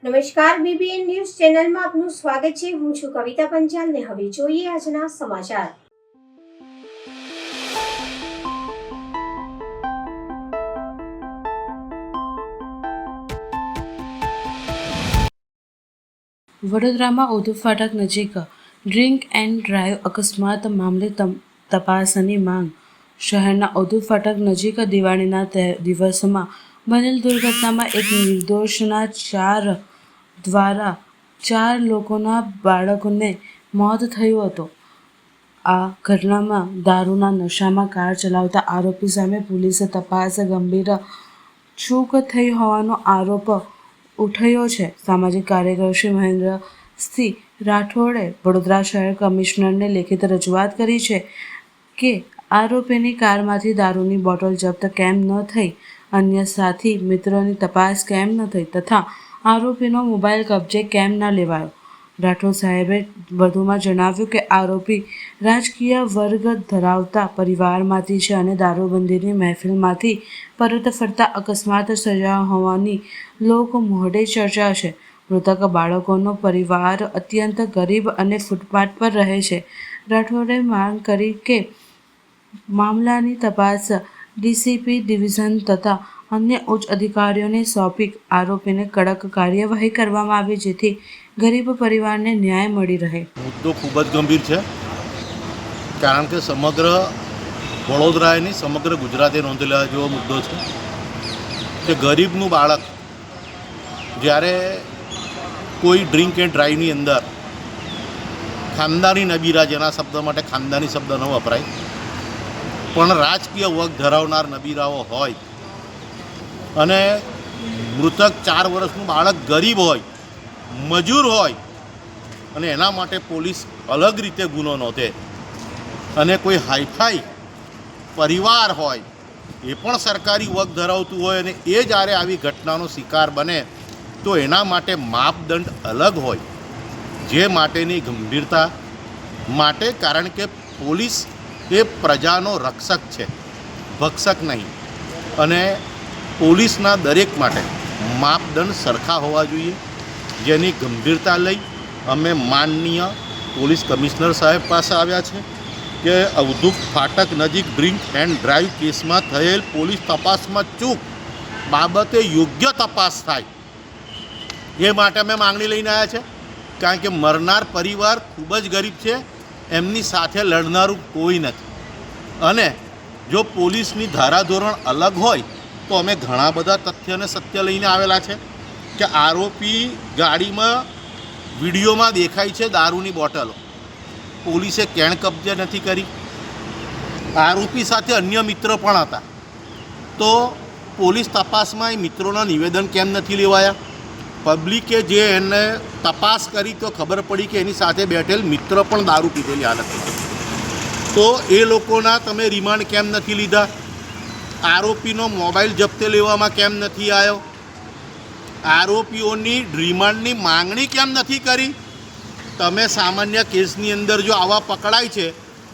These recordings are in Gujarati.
નમસ્કાર, બીબીએન ન્યૂઝ ચેનલમાં આપનું સ્વાગત છે। હું છું કવિતા પંચાલ ને હવે જોઈએ આજના સમાચાર। વડોદરામાં ઔધુ ફાટક નજીક ડ્રિંક એન્ડ ડ્રાઈવ અકસ્માત મામલે તપાસની માંગ। શહેરના ઔધુ ફાટક નજીક દિવાળીના દિવસમાં બનેલ દુર્ઘટનામાં એક નિર્દોષના દ્વારા 4 લોકોના બાળકોને મોત થયું હતું। આ ઘટનામાં દારૂના નશામાં કાર ચલાવતા આરોપી સામે પોલીસે તપાસ ગંભીર ચૂક થઈ હોવાનો આરોપ ઉઠાવ્યો છે। સામાજિક કાર્યકર શ્રી મહેન્દ્રસિંહ રાઠોડે વડોદરા શહેર કમિશનરને લેખિત રજૂઆત કરી છે કે આરોપીની કારમાંથી દારૂની બોટલ જપ્ત કેમ ન થઈ, અન્ય સાથી મિત્રોની તપાસ કેમ ન થઈ તથા આરોપીનો મોબાઈલ કબજે કેમ ન લેવાયો। રાઠોડ સાહેબે વધુમાં જણાવ્યું કે આરોપી રાજકીય વર્ગ ધરાવતા પરિવારમાંથી છે અને દારૂબંધીની મહેફિલમાંથી પરત ફરતા અકસ્માત સર્જાયો હોવાની લોકમુખે ચર્ચા છે। મૃતક બાળકોનો પરિવાર અત્યંત ગરીબ અને ફૂટપાથ પર રહે છે। રાઠોડે માંગ કરી કે મામલાની તપાસ ડીસીપી ડિવિઝન તથા અન્ય ઉચ્ચ અધિકારીઓને સોંપી આરોપીને કડક કાર્યવાહી કરવામાં આવે જેથી ગરીબ પરિવારને ન્યાય મળી રહે। મુદ્દો ખૂબ જ ગંભીર છે, કારણ કે સમગ્ર વડોદરાની સમગ્ર ગુજરાતે નોંધી લેવા જેવો મુદ્દો છે કે ગરીબનું બાળક જ્યારે કોઈ ડ્રિંક એન્ડ ડ્રાઈવની અંદર ખાનદાની નબીરા, જેના શબ્દ માટે ખાનદાની શબ્દ ન વપરાય પણ રાજકીય વર્ગ ધરાવનાર નબીરાઓ હોય અને મૃતક 4 વર્ષનું બાળક ગરીબ હોય, મજૂર હોય અને એના માટે પોલીસ અલગ રીતે ગુનો નોંધે અને કોઈ હાઈફાઈ પરિવાર હોય, એ પણ સરકારી વર્ગ ધરાવતું હોય અને એ જ્યારે આવી ઘટનાનો શિકાર બને તો એના માટે માપદંડ અલગ હોય, જે માટેની ગંભીરતા માટે, કારણ કે પોલીસ એ પ્રજાનો રક્ષક છે, ભક્ષક નહીં, અને પોલીસના દરેક માટે માપદંડ સરખા હોવા જોઈએ, જેની ગંભીરતા લઈ અમે માનનીય પોલીસ કમિશનર સાહેબ પાસે આવ્યા છે કે ઔધુ ફાટક નજીક ડ્રિંક એન્ડ ડ્રાઈવ કેસમાં થયેલ પોલીસ તપાસમાં ચૂક બાબતે યોગ્ય તપાસ થાય, એ માટે અમે માંગણી લઈને આવ્યા છે। કારણ કે મરનાર પરિવાર ખૂબ જ ગરીબ છે, એમની સાથે લડનારું કોઈ નથી, અને જો પોલીસની ધારાધોરણ અલગ હોય તો અમે ઘણા બધા તથ્ય અને સત્ય લઈને આવેલા છે કે આરોપી ગાડીમાં વિડીયોમાં દેખાય છે દારૂની બોટલો, પોલીસે કેણ કબજે નથી કરી। આરોપી સાથે અન્ય મિત્ર પણ હતા, તો પોલીસ તપાસમાં એ મિત્રોના નિવેદન કેમ નથી લેવાયા? પબ્લિકે જે એને તપાસ કરી તો ખબર પડી કે એની સાથે બેઠેલ મિત્ર પણ દારૂ પીધેલી હાલતમાં, તો એ લોકોના તમે રિમાન્ડ કેમ નથી લીધા? આરોપીનો મોબાઈલ જપ્તે લેવામાં કેમ નથી આવ્યો? આરોપીઓની રિમાન્ડની માંગણી કેમ નથી કરી? તમે સામાન્ય કેસની અંદર જો આવા પકડાય છે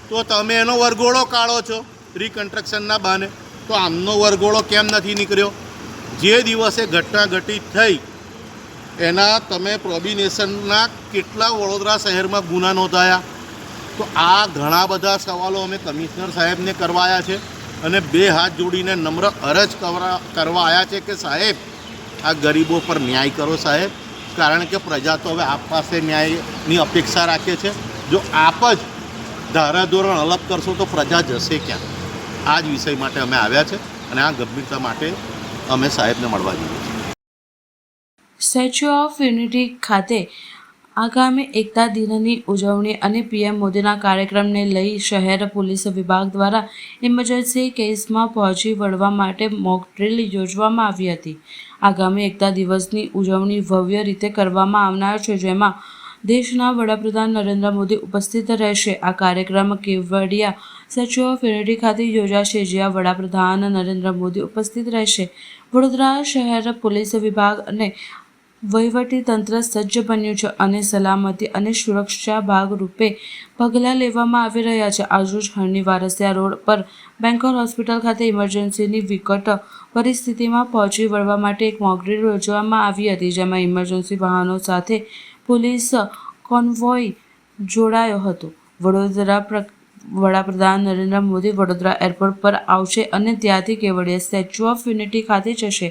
તો તમે એનો વરઘોડો કાઢો છો રિકન્સ્ટ્રક્શનના બહાને, તો આમનો વરઘોડો કેમ નથી નીકળ્યો? જે દિવસે ઘટના ઘટિત થઈ એના તમે પ્રોબિનેશનના કેટલા વડોદરા શહેરમાં ગુના નોંધાયા? તો આ ઘણા બધા સવાલો અમે કમિશનર સાહેબને કરવાયા છે અને 2 હાથ જોડીને નમ્ર અરજ કરવા આવ્યા છે કે સાહેબ, આ ગરીબો પર ન્યાય કરો સાહેબ, કારણ કે પ્રજા તો હવે આપ પાસે ન્યાયની અપેક્ષા રાખે છે। જો આપ જ ધારાધોરણ અલગ કરશો તો પ્રજા જશે ક્યાં? આ જ વિષય માટે અમે આવ્યા છે અને આ ગંભીરતા માટે અમે સાહેબને મળવા જઈએ છીએ। સ્ટેચ્યુ ઓફ યુનિટી ખાતે આગામી એકતા દિનની ઉજવણી અને પીએમ મોદીના કાર્યક્રમને લઈ શહેર પોલીસ વિભાગ દ્વારા ઇમરજન્સી કેસમાં પહોંચી વળવા માટે મોક ડ્રીલ યોજવામાં આવી હતી। આગામી એકતા દિવસની ઉજવણી ભવ્ય રીતે કરવામાં આવનાર છે, જેમાં દેશના વડાપ્રધાન નરેન્દ્ર મોદી ઉપસ્થિત રહેશે। આ કાર્યક્રમ કેવડિયા સ્ટેચ્યુ ઓફ યુનિટી ખાતે યોજાશે, જ્યાં વડાપ્રધાન નરેન્દ્ર મોદી ઉપસ્થિત રહેશે। વડોદરા શહેર પોલીસ વિભાગ અને વહીવટી તંત્ર સજ્જ બન્યું છે અને સલામતી અને સુરક્ષા ભાગરૂપે પગલાં લેવામાં આવી રહ્યા છે. આજરોજ હરણી વારસિયા રોડ પર બેંકોર હોસ્પિટલ ખાતે ઇમરજન્સીની વિકટ પરિસ્થિતિમાં પહોંચી વળવા માટે એક મોકડ્રીલ યોજવામાં આવી હતી, જેમાં ઇમરજન્સી વાહનો સાથે પોલીસ કોન્વોય જોડાયો હતો. વડાપ્રધાન નરેન્દ્ર મોદી વડોદરા એરપોર્ટ પર આવશે અને ત્યાંથી કેવડિયા સ્ટેચ્યુ ઓફ યુનિટી ખાતે જશે.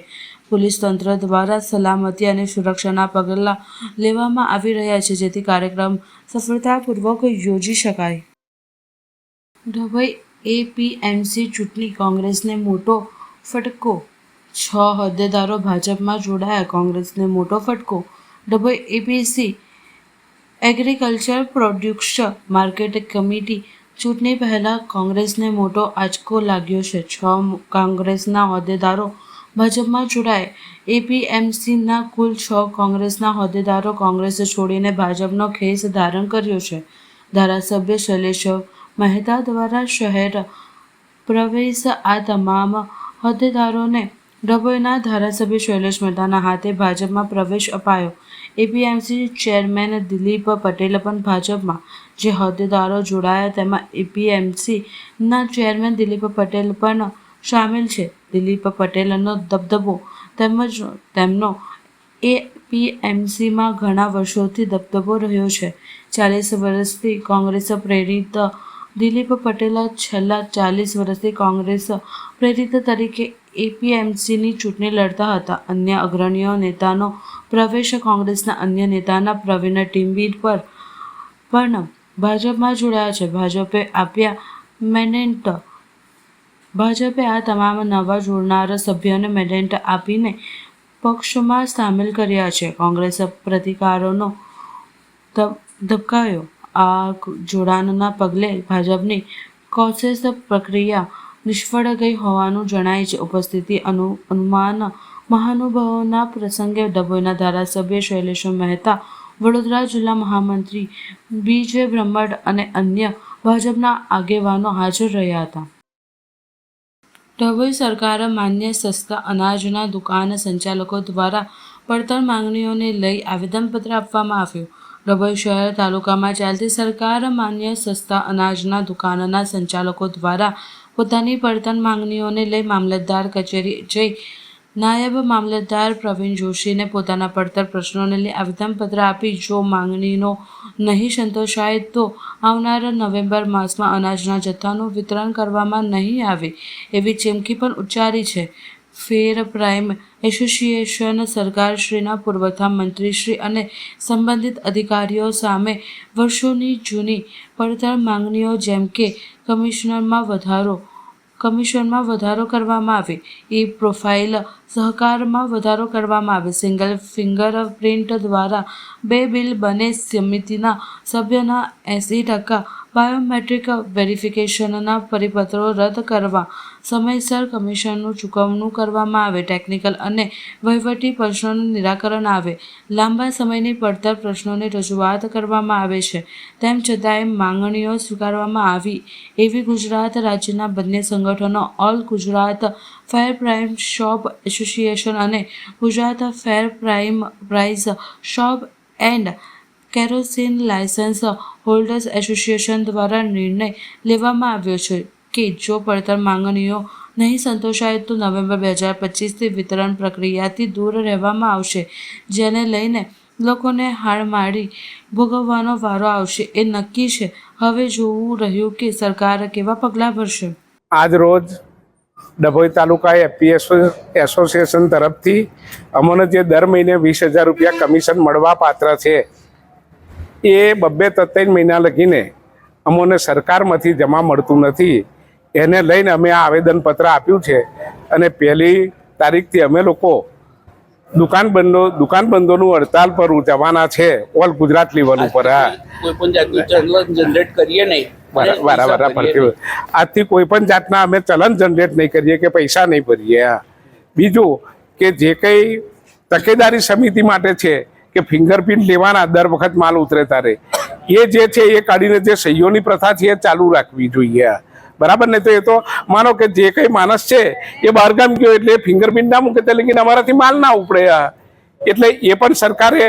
પોલીસ તંત્ર દ્વારા સલામતી અને સુરક્ષાના પગલાં લેવામાં આવી રહ્યા છે, જેથી કાર્યક્રમ સફળતાપૂર્વક યોજી શકાય. ડભોઈ એપીએમસી ચૂંટણી કોંગ્રેસને મોટો ફટકો, 6 હોદ્દેદારો ભાજપમાં જોડાયા. કોંગ્રેસને મોટો ફટકો. Dabhoi APMC agriculture produce market committee ચૂંટણી પહેલાં કોંગ્રેસને મોટો આંચકો લાગ્યો છે. 6 કોંગ્રેસના હોદ્દેદારો ભાજપમાં જોડાયા. એપીએમસીના કુલ 6 કોંગ્રેસના હોદ્દેદારો કોંગ્રેસ છોડીને ભાજપનો ખેસ ધારણ કર્યો છે. ધારાસભ્ય શૈલેષ મહેતા દ્વારા શહેર પ્રવેશ. આ તમામ હોદ્દેદારોને ડભોઈના ધારાસભ્ય શૈલેષ મહેતાના હાથે ભાજપમાં પ્રવેશ અપાયો. એપીએમસી ચેરમેન દિલીપ પટેલ પણ ભાજપમાં. જે હોદ્દેદારો જોડાયા તેમાં એપીએમસીના ચેરમેન દિલીપ પટેલ પણ સામેલ છે. દિલીપ પટેલનો દબદબો તેમજ તેમનો એપીએમસીમાં ઘણા વર્ષોથી દબદબો રહ્યો છે. 40 વર્ષથી કોંગ્રેસ પ્રેરિત દિલીપ પટેલ છેલ્લા 40 વર્ષથી કોંગ્રેસ પ્રેરિત તરીકે એપીએમસીની ચૂંટણી લડતા હતા. અન્ય અગ્રણીય નેતાનો પ્રવેશ. કોંગ્રેસના અન્ય નેતાના પ્રવીણ ટીમ્બી પણ ભાજપમાં જોડાયા છે. ભાજપે આ તમામ નવા જોડાનાર સભ્યોને મેન્ડેટ આપીને પક્ષમાં સામેલ કર્યા છે. કોંગ્રેસ પ્રતિકારોનો ધબકાયો. આ જોડાણના પગલે ભાજપની કોશેશ પ્રક્રિયા નિષ્ફળ ગઈ હોવાનું જણાય છે. ઉપસ્થિત મહાનુભાવોના પ્રસંગે ડભોઈના ધારાસભ્ય શૈલેષ મહેતા, વડોદરા જિલ્લા મહામંત્રી બીજે બ્રહ્મભટ્ટ અને અન્ય ભાજપના આગેવાનો હાજર રહ્યા હતા. ડભોઈ સરકાર માન્ય સસ્તા અનાજના દુકાન સંચાલકો દ્વારા પડતર માંગણીઓને લઈ આવેદનપત્ર આપવામાં આવ્યું. ડભોઈ શહેર તાલુકામાં ચાલતી સરકાર માન્ય સસ્તા અનાજના દુકાનના સંચાલકો દ્વારા પોતાની પડતર માંગણીઓને લઈ મામલતદાર કચેરી જઈ નાયબ મામલતદાર પ્રવીણ જોશીને પોતાના પડતર પ્રશ્નોને લઈ આવેદનપત્ર આપી જો માંગણીનો નહીં સંતોષાય તો આવનાર નવેમ્બર માસમાં અનાજના જથ્થાનું વિતરણ કરવામાં નહીં આવે એવી ચીમકી પણ ઉચ્ચારી છે. ફેર પ્રાઇમ એસોસિએશન સરકારશ્રીના પુરવઠા મંત્રીશ્રી અને સંબંધિત અધિકારીઓ સામે વર્ષોની જૂની પડતર માંગણીઓ જેમ કે કમિશનમાં વધારો કરવામાં આવે, પ્રોફાઇલ સહકારમાં વધારો કરવામાં આવે, સિંગલ ફિંગરપ્રિન્ટ દ્વારા 2 બિલ બને, સમિતિના સભ્યના 80% બાયોમેટ્રિક વેરિફિકેશનના પરિપત્રો રદ કરવા, સમયસર કમિશનનું ચૂકવણું કરવામાં આવે, ટેકનિકલ અને વહીવટી પ્રશ્નોનું નિરાકરણ આવે. લાંબા સમયની પડતર પ્રશ્નોની રજૂઆત કરવામાં આવે છે, તેમ છતાંય માંગણીઓ સ્વીકારવામાં આવી એવી ગુજરાત રાજ્યના બંને સંગઠનો all Gujarat fair price shop association અને Gujarat fair price shop and kerosene licence holders association દ્વારા નિર્ણય લેવામાં આવ્યો છે કે જો પડતર માંગણીઓ નહીં સંતોષાય તો નવેમ્બર 2025થી વિતરણ પ્રક્રિયાથી દૂર રહેવામાં આવશે, જેને લઈને લોકોને હાડમારી ભોગવવાનો વારો આવશે એ નક્કી છે. હવે જોવું રહ્યું કે સરકાર કેવા પગલાં ભરશે. આજ રોજ ડભોઈ તાલુકા એસોસિએશન તરફથી અમને જે દર મહિને 20,000 રૂપિયા કમિશન મળવા પાત્ર છે એ 2-3 મહિના લગીને અમને સરકારમાંથી જમા મળતું નથી. એને લઈને અમે આ આવેદનપત્ર આપ્યું છે અને 1લી તારીખથી અમે લોકો દુકાનબંધોનું હડતાલ પર જવાના છે ઓલ ગુજરાત લેવલ ઉપર. કોઈ પણ જાતનું ચલન જનરેટ કરીએ નહીં. આજથી કોઈ પણ જાતના અમે ચલન જનરેટ નહીં કરીએ કે પૈસા નહીં ભરીએ. બીજું કે જે કંઈ તકેદારી સમિતિ માટે છે કે ફિંગરપ્રિન્ટ લેવાના દર વખત માલ ઉતરે તારે એ જે છે એ કાઢીને જે સહીઓની પ્રથા છે એ ચાલુ રાખવી જોઈએ. બરાબર ને? તો એ તો માનો કે જે કંઈ માણસ છે એ બહારગામ ગયો એટલે ફિંગરપ્રિન્ટ ના મૂકે તે લગીને અમારાથી માલ ના ઉપડે. એટલે એ પણ સરકારે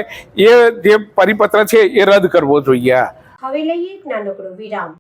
એ જે પરિપત્ર છે એ રદ કરવો જોઈએ. હવે લઈએ એક નાનકડો વિરામ.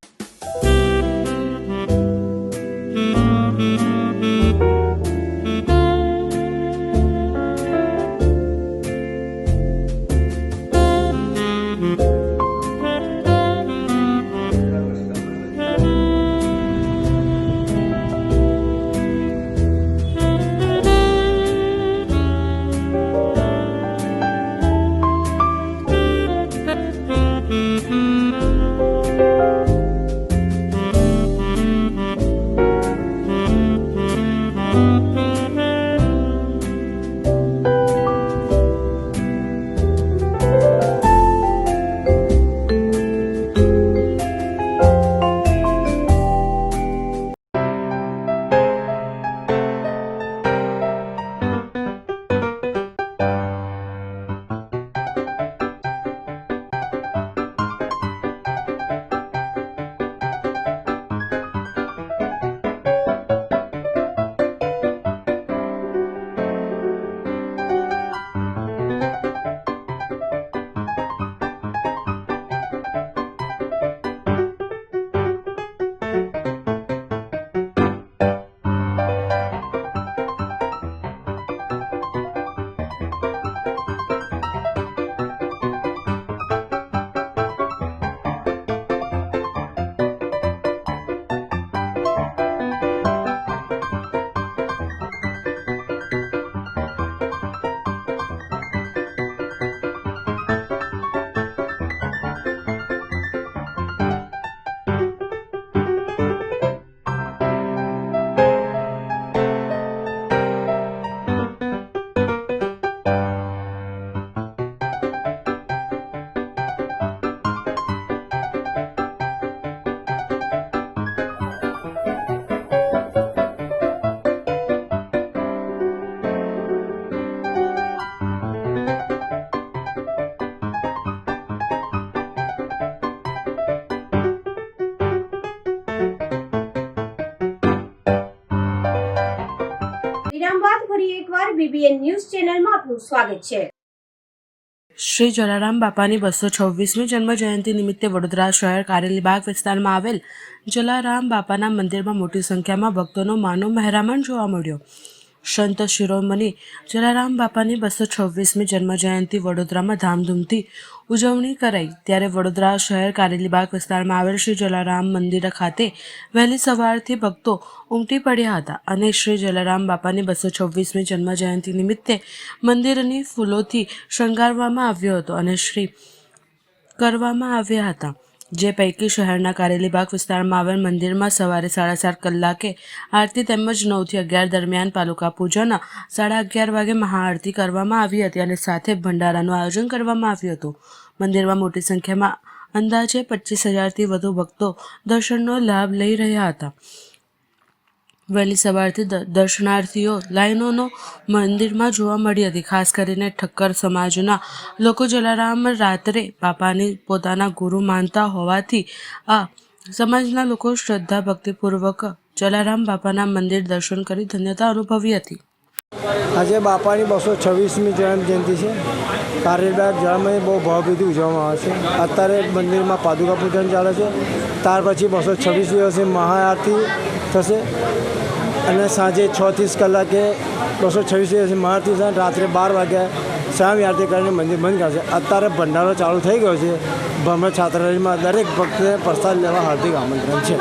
વિરામ બાદ ફરી એકવાર બીબીએન ન્યૂઝ ચેનલમાં આપનું સ્વાગત છે. શ્રી જલારામ બાપાની 226મી જન્મ જયંતિ નિમિત્તે વડોદરા શહેર કારેલીબાગ વિસ્તારમાં આવેલ જલારામ બાપાના મંદિરમાં મોટી સંખ્યામાં ભક્તોનો માનો મહેરામણ જોવા મળ્યો. સંત શિરોમણી જલારામ બાપાની 226મી જન્મ જયંતિ વડોદરામાં ધામધૂમથી ઉજવણી કરાઈ. ત્યારે વડોદરા શહેર કારેલીબાગ વિસ્તારમાં આવેલ શ્રી જલારામ મંદિર ખાતે વહેલી સવારથી ભક્તો ઉમટી પડ્યા હતા અને શ્રી જલારામ બાપાની 226મી જન્મ જયંતિ નિમિત્તે મંદિરની ફૂલોથી શણગારવામાં આવ્યો હતો અને શ્રી કરવામાં આવ્યા હતા. જે પૈકી શહેરના કારેલીબાગ વિસ્તારમાં આવેલ મંદિરમાં સવારે 7:30 કલાકે આરતી તેમજ 9 થી 11 દરમિયાન પાલુકા પૂજન, 11:30 વાગે મહાઆરતી કરવામાં આવી હતી અને સાથે ભંડારાનું આયોજન કરવામાં આવ્યું હતું. મંદિરમાં મોટી સંખ્યામાં અંદાજે 25,000થી વધુ ભક્તો દર્શનનો લાભ લઈ રહ્યા હતા. વહેલી સવારથી દર્શનાર્થીઓ લાઈનોનો મંદિરમાં જોવા મળી હતી. ખાસ કરીને ઠક્કર સમાજના લોકો જલારામ રાત્રે બાપાની પોતાના ગુરુ માનતા હોવાથી આ સમાજના લોકો શ્રદ્ધા ભક્તિપૂર્વક જલારામ બાપાના મંદિર દર્શન કરી ધન્યતા અનુભવી હતી. આજે બાપાની 226મી જન્મ જયંતિ છે. કારેલીબાગ જળામાં બહુ ભાવભીથી ઉજવવામાં આવે છે. અત્યારે મંદિરમાં પાદુકા પૂજન ચાલે છે. ત્યાર પછી 226 દિવસે મહાઆરતી થશે અને સાંજે 6:30 કલાકે 226 દિવસે મહાઆરતી થશે. રાત્રે 12 વાગ્યા સ્વામી આરતી કરીને મંદિર બંધ કરશે. અત્યારે ભંડારો ચાલુ થઈ ગયો છે. બ્રહ્મ છાત્રાલયમાં દરેક ભક્તને પ્રસાદ લેવા હાર્દિક આમંત્રણ છે.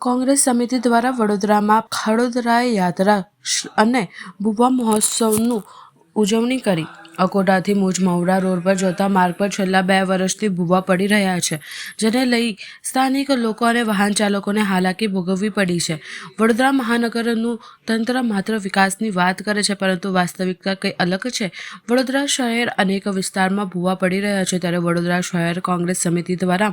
કોંગ્રેસ સમિતિ દ્વારા વડોદરામાં ખડોદરા યાત્રા અને ભૂવા મહોત્સવનું ઉજવણી કરી. અકોટાથી મુજમૌડા રોડ પર જતા માર્ગ પર છેલ્લા 2 વર્ષથી ભૂવા પડી રહ્યા છે, જેને લઈ સ્થાનિક લોકો અને વાહન ચાલકોને હાલાકી ભોગવવી પડી છે. વડોદરા મહાનગરનું તંત્ર માત્ર વિકાસની વાત કરે છે, પરંતુ વાસ્તવિકતા કંઈ અલગ છે. વડોદરા શહેર અનેક વિસ્તારમાં ભૂવા પડી રહ્યા છે, ત્યારે વડોદરા શહેર કોંગ્રેસ સમિતિ દ્વારા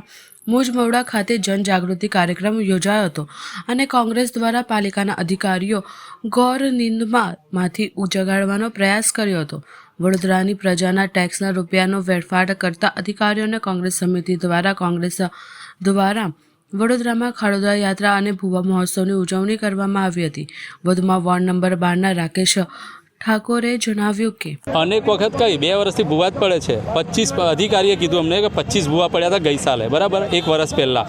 મુજમૌડા ખાતે જનજાગૃતિ કાર્યક્રમ યોજાયો હતો અને કોંગ્રેસ દ્વારા પાલિકાના અધિકારીઓ ગૌરનિંદમાંથી જગાડવાનો પ્રયાસ કર્યો હતો. વડોદરાની પ્રજાના ટેક્સના રૂપિયાનો વેડફાટ કરતા અધિકારીઓને કોંગ્રેસ સમિતિ દ્વારા વડોદરામાં ખડોદરા યાત્રા અને ભૂવા મહોત્સવની ઉજવણી કરવામાં આવી હતી. વધુમાં વોર્ડ નંબર 12ના રાકેશ ઠાકોરે જણાવ્યું કે અનેક વખત કઈ 2 વર્ષથી ભૂવા જ પડે છે. 25 અધિકારીએ કીધું અમને કે 25 ભૂવા પડ્યા હતા ગઈ સાલે, બરાબર, 1 વર્ષ પહેલાં.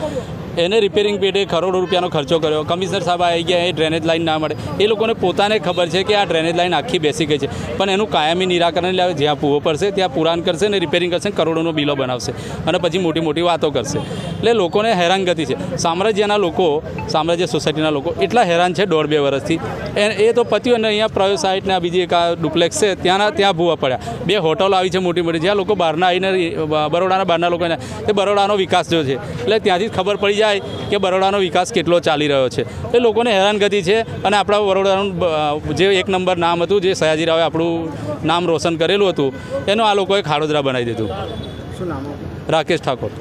એને રિપેરિંગ પેટે કરોડો રૂપિયાનો ખર્ચો કર્યો. કમિશનર સાહેબ આવી ગયા, એ ડ્રેનેજ લાઇન ના મળે. એ લોકોને પોતાને ખબર છે કે આ ડ્રેનેજ લાઇન આખી બેસી ગઈ છે, પણ એનું કાયમી નિરાકરણ લાવે. જ્યાં ભૂવો પડશે ત્યાં પુરાણ કરશે ને રિપેરિંગ કરશે, કરોડોનો બિલો બનાવશે અને પછી મોટી મોટી વાતો કરશે. એટલે લોકોને હેરાનગતિ છે. સામ્રાજ્ય સોસાયટીના લોકો એટલા હેરાન છે 1.5-2 વર્ષથી. એ તો પત્યું. અને અહીંયા પ્રયો સાઇટ ને આ બીજી એક ડુપ્લેક્સ છે, ત્યાં ભૂવા પડ્યા. 2 હોટલો આવી છે મોટી મોટી, જ્યાં લોકો બહારના આવીને બરોડાના બહારના લોકોને એ બરોડાનો વિકાસ જો છે, એટલે ત્યાંથી ખબર પડી જાય કે બરોડાનો વિકાસ કેટલો ચાલી રહ્યો છે. એ લોકોને હેરાનગતિ છે. અને આપણા બરોડાનું જે 1 નંબર નામ હતું, જે સયાજીરાવે આપણું નામ રોશન કરેલું હતું, એનું આ લોકોએ ખાડોદરા બનાવી દીધું. શું નામ? રાકેશ ઠાકોર.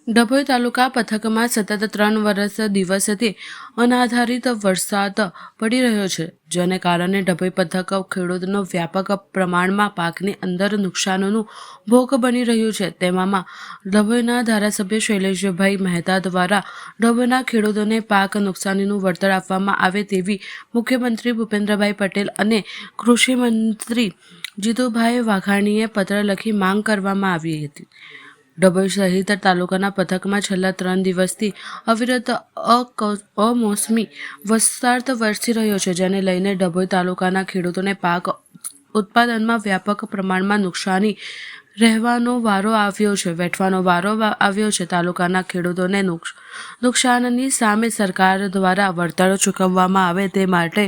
ડભોઈ તાલુકા પંથકમાં સતત 3 દિવસથી અનાધારિત વરસાદ પડી રહ્યો છે, જેને કારણે ડભોઈ પંથક ખેડૂતનો વ્યાપક પ્રમાણમાં પાકની અંદર નુકસાનનું ભોગ બની રહ્યું છે. તેવામાં ડભોઈના ધારાસભ્ય શૈલેષભાઈ મહેતા દ્વારા ડભોઈના ખેડૂતોને પાક નુકસાનીનું વળતર આપવામાં આવે તેવી મુખ્યમંત્રી ભૂપેન્દ્રભાઈ પટેલ અને કૃષિ મંત્રી જીતુભાઈ વાઘાણીએ પત્ર લખી માંગ કરવામાં આવી હતી. ડભોઈ સહિત તાલુકાના પંથકમાં છેલ્લા 3 દિવસથી અવિરત અમોસમી વરસાદ વરસી રહ્યો છે, જેને લઈને ડભોઈ તાલુકાના ખેડૂતોને પાક ઉત્પાદનમાં વ્યાપક પ્રમાણમાં નુકસાની વેઠવાનો વારો આવ્યો છે. તાલુકાના ખેડૂતોને નુકસાનની સામે સરકાર દ્વારા વળતર ચૂકવવામાં આવે તે માટે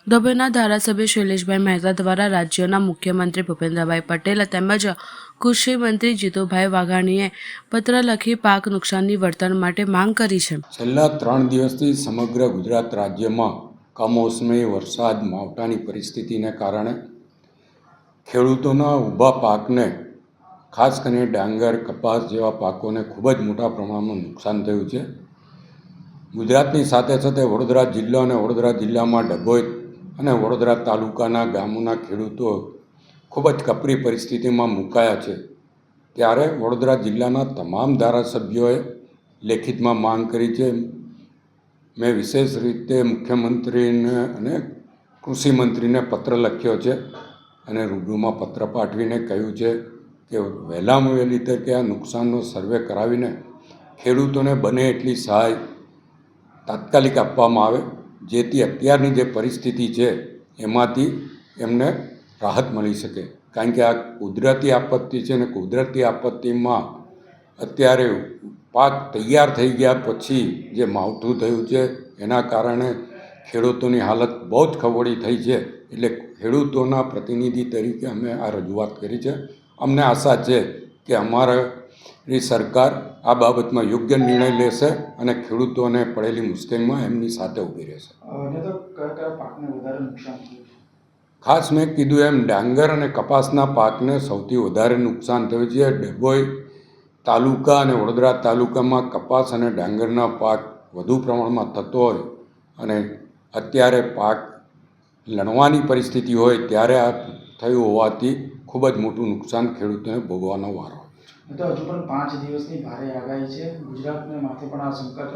ડભોઈના ધારાસભ્ય શૈલેષભાઈ મહેતા દ્વારા રાજ્યના મુખ્યમંત્રી ભૂપેન્દ્રભાઈ પટેલ તેમજ કૃષિ મંત્રી જીતુભાઈ વાઘાણીએ પત્ર લખી પાક નુકસાનની વળતર માટે માંગ કરી છે. છેલ્લા 3 દિવસથી સમગ્ર ગુજરાત રાજ્યમાં કમોસમી વરસાદ માવઠાની પરિસ્થિતિને કારણે ખેડૂતોના ઊભા પાકને, ખાસ કરીને ડાંગર, કપાસ જેવા પાકોને ખૂબ જ મોટા પ્રમાણમાં નુકસાન થયું છે. ગુજરાતની સાથે સાથે વડોદરા જિલ્લો અને વડોદરા જિલ્લામાં ડભોઈ અને વડોદરા તાલુકાના ગામોના ખેડૂતો ખૂબ જ કપરી પરિસ્થિતિમાં મુકાયા છે. ત્યારે વડોદરા જિલ્લાના તમામ ધારાસભ્યોએ લેખિતમાં માંગ કરી છે. મેં વિશેષ રીતે મુખ્યમંત્રીને અને કૃષિ મંત્રીને પત્ર લખ્યો છે અને રૂબરૂમાં પત્ર પાઠવીને કહ્યું છે કે વહેલામાં વહેલી તકે આ નુકસાનનો સર્વે કરાવીને ખેડૂતોને બને એટલી સહાય તાત્કાલિક આપવામાં આવે, જેથી અત્યારની જે પરિસ્થિતિ છે એમાંથી એમને રાહત મળી શકે. કારણ કે આ કુદરતી આપત્તિ છે અને કુદરતી આપત્તિમાં અત્યારે પાક તૈયાર થઈ ગયા પછી જે માવઠું થયું છે એના કારણે ખેડૂતોની હાલત બહુ જ ખવડી થઈ છે. એટલે ખેડૂતોના પ્રતિનિધિ તરીકે અમે આ રજૂઆત કરી છે. અમને આશા છે કે અમારા એ સરકાર આ બાબતમાં યોગ્ય નિર્ણય લેશે અને ખેડૂતોને પડેલી મુશ્કેલીમાં એમની સાથે ઊભી રહેશે. ખાસ મેં કીધું એમ ડાંગર અને કપાસના પાકને સૌથી વધારે નુકસાન થયું છે. ડભોઈ તાલુકા અને વડોદરા તાલુકામાં કપાસ અને ડાંગરના પાક વધુ પ્રમાણમાં થતો હોય અને અત્યારે પાક લણવાની પરિસ્થિતિ હોય ત્યારે આ થયું હોવાથી ખૂબ જ મોટું નુકસાન ખેડૂતોને ભોગવવાનો વારો. તો હજુ પણ 5 દિવસની ભારે આગાહી છે. ગુજરાતને માથે પણ આ સંકટ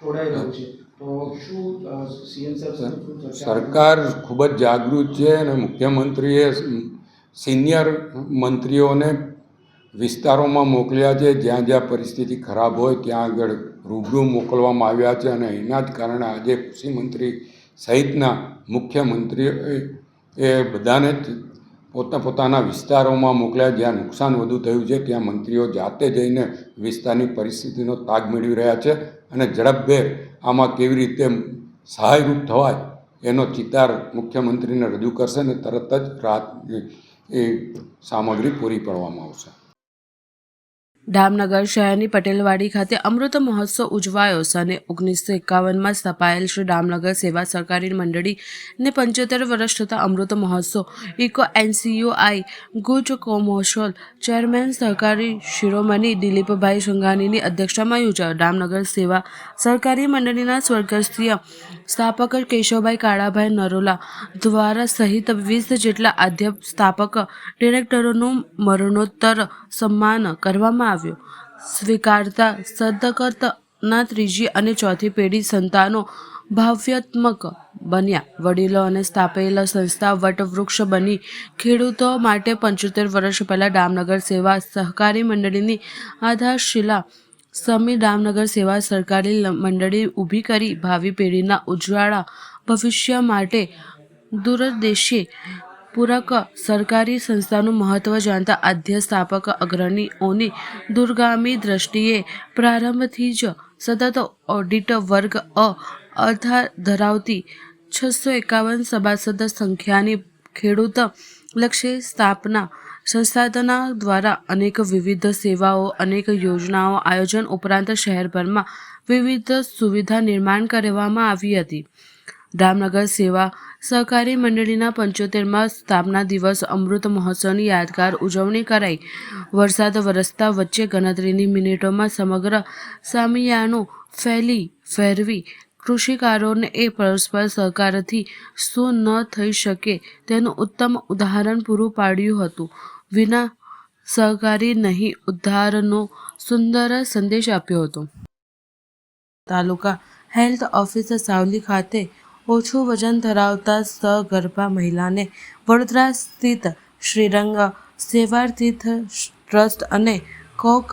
તોડાઈ રહ્યું છે. તો શું સીએમ સાહેબ સરકાર ખૂબ જ જાગૃત છે અને મુખ્યમંત્રીએ સિનિયર મંત્રીઓને વિસ્તારોમાં મોકલ્યા છે. જ્યાં જ્યાં પરિસ્થિતિ ખરાબ હોય ત્યાં આગળ રૂબરૂ મોકલવામાં આવ્યા છે અને એના જ કારણે આજે કૃષિ મંત્રી સહિતના મુખ્યમંત્રીઓ એ બધાને પોતાના વિસ્તારોમાં મોકલ્યા. જ્યાં નુકસાન વધુ થયું છે ત્યાં મંત્રીઓ જાતે જઈને વિસ્તારની પરિસ્થિતિનો તાગ મેળવી રહ્યા છે અને ઝડપભેર આમાં કેવી રીતે સહાયરૂપ થવાય એનો ચિતાર મુખ્યમંત્રીને રજૂ કરશે અને તરત જ એ સામગ્રી પૂરી પાડવામાં આવશે. ડામનગર શહેરની પટેલવાડી ખાતે અમૃત મહોત્સવ ઉજવાયો. સને 1951માં સ્થપાયેલ શ્રી ડામનગર સેવા સહકારી મંડળીને 75 વર્ષ થતા Amrit Mahotsav eco NCUI ગુજ commercial chairman સહકારી શિરોમણી દિલીપભાઈ સંઘાણીની અધ્યક્ષતામાં યોજાયો. ડામનગર સેવા સહકારી મંડળીના સ્વર્ગસ્થીય સ્થાપક કેશવભાઈ કાળાભાઈ નરોલા દ્વારા સહિત 20 જેટલા આદ્ય સ્થાપક ડિરેક્ટરોનું મરણોત્તર સન્માન કરવામાં આવ્યું. સ્વીકારતા સદગતના ત્રીજી અને ચોથી પેઢી સંતાનો ભાવ્યાત્મક બન્યા. વડીલો અને સ્થાપેલ સંસ્થા વટવૃક્ષ બની. ખેડૂતો માટે 75 વર્ષ પહેલાં ડામનગર સેવા સહકારી મંડળીની આધારશિલા સમી ડામનગર સેવા સહકારી મંડળી ઊભી કરી ભાવિ પેઢીના ઉજ્જવળ ભવિષ્ય માટે દૂરદેશી પૂરક સરકારી સંસ્થાનું મહત્ત્વ જાણતા આદ્ય સ્થાપક અગ્રણીઓની દૂરગામી દ્રષ્ટિએ પ્રારંભથી જ સતત ઓડિટ વર્ગ આધાર ધરાવતી 651 સભાસદ સંખ્યાની ખેડૂત લક્ષી સ્થાપના સંસ્થાના દ્વારા અનેક વિવિધ સેવાઓ અનેક યોજનાઓ આયોજન ઉપરાંત શહેરભરમાં વિવિધ સુવિધા નિર્માણ કરવામાં આવી હતી. ડામનગર સેવા સહકારી મંડળીના 75મા સ્થાપના દિવસ અમૃત મહોત્સવની યાદગાર ઉજવણી કરાઈ. વરસાદ વરસતા વચ્ચે ગણતરીની મિનિટોમાં સમગ્ર સામિયાણું ફેરવી કૃષિકારોને એ પરસ્પર સહકારથી શું ન થઈ શકે તેનું ઉત્તમ ઉદાહરણ પૂરું પાડ્યું હતું. વિના સહકારી નહીં ઉદ્ધારનો સુંદર સંદેશ આપ્યો હતો. તાલુકા હેલ્થ ઓફિસર સાવલી ખાતે ઓછું વજન ધરાવતા સગર્ભા મહિલાને વડોદરા સ્થિત શ્રીરંગ સેવાતીર્થ ટ્રસ્ટ અને કોક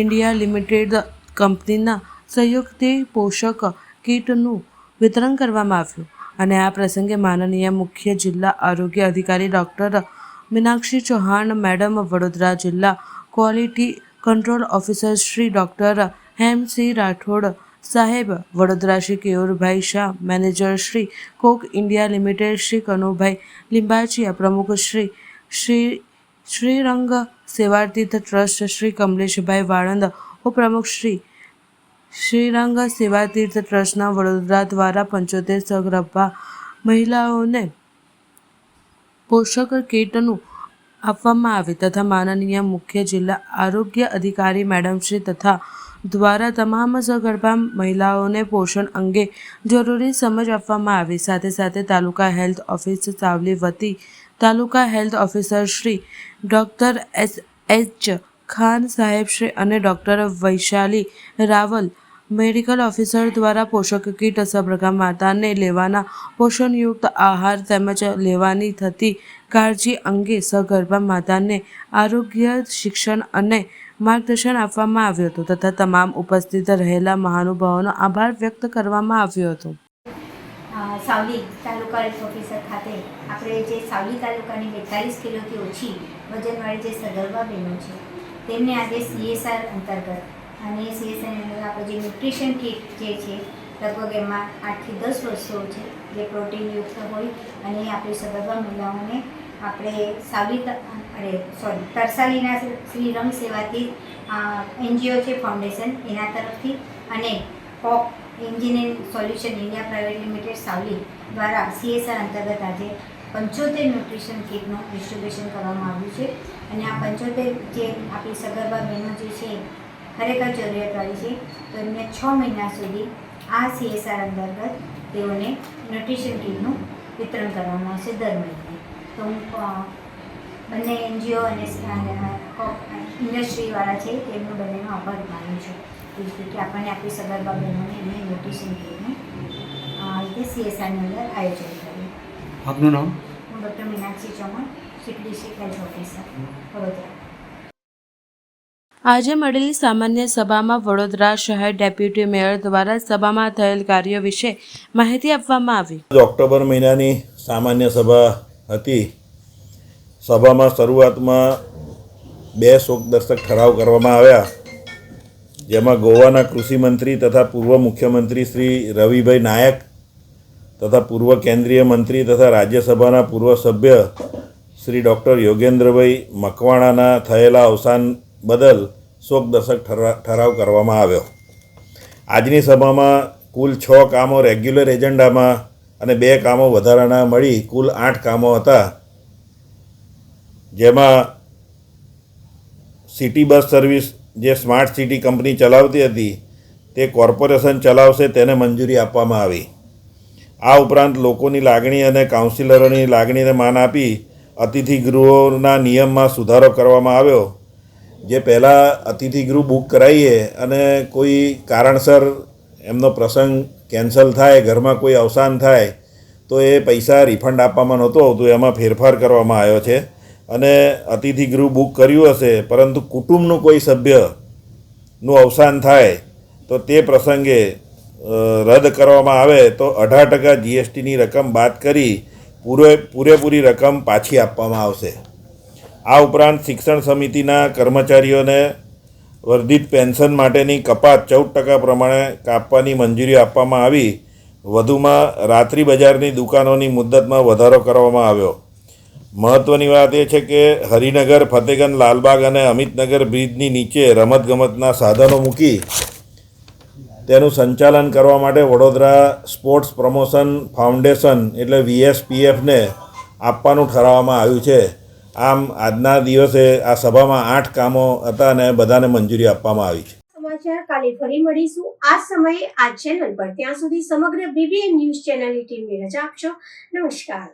ઇન્ડિયા લિમિટેડ કંપનીના સહયોગથી પોષક કીટનું વિતરણ કરવામાં આવ્યું અને આ પ્રસંગે માનનીય મુખ્ય જિલ્લા આરોગ્ય અધિકારી ડૉક્ટર મીનાક્ષી ચૌહાણ મેડમ, વડોદરા જિલ્લા quality control officer Shri doctor Hemsinh Rathod સાહેબ, Vadodara Shri Keyurbhai Shah, manager Shri Coke India limited Shri Kanubhai Limbachiya, પ્રમુખ શ્રીરંગ સેવાતીર્થ ટ્રસ્ટ શ્રી કમલેશભાઈ વાળંદ, ઉપપ્રમુખ શ્રીરંગ સેવાતીર્થ ટ્રસ્ટના વડોદરા દ્વારા 75 સગર્ભા મહિલાઓને પોષક કીટનું આપવામાં આવે તથા માનનીય મુખ્ય જિલ્લા આરોગ્ય અધિકારી મેડમશ્રી તથા દ્વારા તમામ સગર્ભા મહિલાઓને પોષણ અંગે જરૂરી સમજ આપવામાં આવી. સાથે સાથે તાલુકા હેલ્થ ઓફિસ સાવલી વતી taluka health officer Shri doctor SH Khan સાહેબશ્રી અને doctor Vaishali Raval medical officer દ્વારા પોષક કીટ સગર્ભા માતાને લેવાના પોષણયુક્ત આહાર તેમજ લેવાની થતી કાળજી અંગે સગર્ભા માતાને આરોગ્ય શિક્ષણ અને માર્ગદર્શન આપવામાં આવ્યું હતું તથા તમામ ઉપસ્થિત રહેલા મહાનુભાવોનો આભાર વ્યક્ત કરવામાં આવ્યો હતો. સાવલી તાલુકા હેલ્થ ઓફિસર ખાતે આપણે જે સાવલી તાલુકાની 42 કિલોથી ઓછી વજનવાળી જે સગર્ભા બહેનો છે તેમને આજે CSR અંતર્ગત અને CSR આપણે જે ન્યુટ્રિશન કીટ જે છે લગભગ એમાં 8 થી 10 વસ્તુઓ છે જે પ્રોટીનયુક્ત હોય અને આપણી સગર્ભા મહિલાઓને આપણે સાવલી તરસાલીના શ્રી રંગ સેવાથી NGO છે ફાઉન્ડેશન એના તરફથી અને પોક engineering solution India private limited Savli દ્વારા CSR અંતર્ગત આજે 75 ન્યુટ્રિશન કીટનું ડિસ્ટ્રીબ્યુશન કરવામાં આવ્યું છે અને આ 75 જે આપણી સગર્ભા બહેનો જે છે ખરેખર જરૂરિયાતવાળી છે તો એમને 6 મહિના સુધી આ CSR અંતર્ગત તેઓને ન્યુટ્રિશન કીટનું વિતરણ કરવામાં આવશે દર મહિને. તો હું બંને NGO અને ઇન્ડસ્ટ્રીવાળા છે તેમનો બંનેનો આભાર માનું છું કે આપણને આપણી સગર્ભા બહેનોને એમને ન્યુટ્રિશન કીટનું આ રીતે CSRની અંદર આયોજન કર્યું. આપનું નામ? હું doctor Meenakshi Chauhan, chief district health officer, Vadodara. આજે મળેલી સામાન્ય સભામાં વડોદરા શહેર ડેપ્યુટી મેયર દ્વારા સભામાં થયેલ કાર્યો વિશે માહિતી આપવામાં આવી. ઓક્ટોબર મહિનાની સામાન્ય સભા હતી. સભામાં શરૂઆતમાં 2 શોકદર્શક ઠરાવ કરવામાં આવ્યા, જેમાં ગોવાના કૃષિમંત્રી તથા પૂર્વ મુખ્યમંત્રી શ્રી રવિભાઈ નાયક તથા પૂર્વ કેન્દ્રીય મંત્રી તથા રાજ્યસભાના પૂર્વ સભ્ય શ્રી ડૉક્ટર યોગેન્દ્રભાઈ મકવાણાના થયેલા અવસાન બદલ શોકદર્શક ઠરાવ કરવામાં આવ્યો. આજની સભામાં કુલ 6 કામો રેગ્યુલર એજન્ડામાં અને 2 કામો વધારાના મળી કુલ 8 કામો હતા, જેમાં સિટી બસ સર્વિસ જે સ્માર્ટ સિટી કંપની ચલાવતી હતી તે કોર્પોરેશન ચલાવશે તેને મંજૂરી આપવામાં આવી. આ ઉપરાંત લોકોની લાગણી અને કાઉન્સિલરોની લાગણીને માન આપી અતિથિગૃહોના નિયમમાં સુધારો કરવામાં આવ્યો. જે પહેલાં અતિથિગૃહ બુક કરાવીએ અને કોઈ કારણસર એમનો પ્રસંગ કેન્સલ થાય, ઘરમાં કોઈ અવસાન થાય તો એ પૈસા રિફંડ આપવામાં નહોતું આવતું, એમાં ફેરફાર કરવામાં આવ્યો છે. અને અતિથિગૃહ બુક કર્યું હશે પરંતુ કુટુંબનું કોઈ સભ્યનું અવસાન થાય તો તે પ્રસંગે રદ કરવામાં આવે તો 18% GSTની રકમ બાદ કરી પૂરેપૂરી રકમ પાછી આપવામાં આવશે. આ ઉપરાંત શિક્ષણ સમિતિના કર્મચારીઓને વર્ધિત પેન્શન માટેની કપાત 14% પ્રમાણે કાપવાની મંજૂરી આપવામાં આવી. વધુમાં રાત્રિ બજારની દુકાનોની મુદ્દતમાં વધારો કરવામાં આવ્યો. મહત્ત્વની વાત એ છે કે હરિનગર, ફતેગંજ, લાલબાગ અને અમિતનગર બ્રિજની નીચે રમતગમતના સાધનો મૂકી તેનું સંચાલન કરવા માટે વડોદરા સ્પોર્ટ્સ પ્રમોશન ફાઉન્ડેશન એટલે VSPFને આપવાનું ઠરાવવામાં આવ્યું છે. આમ આજના દિવસે આ સભામાં 8 કામો હતા અને બધાને મંજૂરી આપવામાં આવી છે. સમાચાર કાલે ફરી મળીશું આ સમયે આ ચેનલ પર. ત્યાં સુધી સમગ્ર BBN ન્યૂઝ ચેનલની ટીમને રજા આપશો. નમસ્કાર.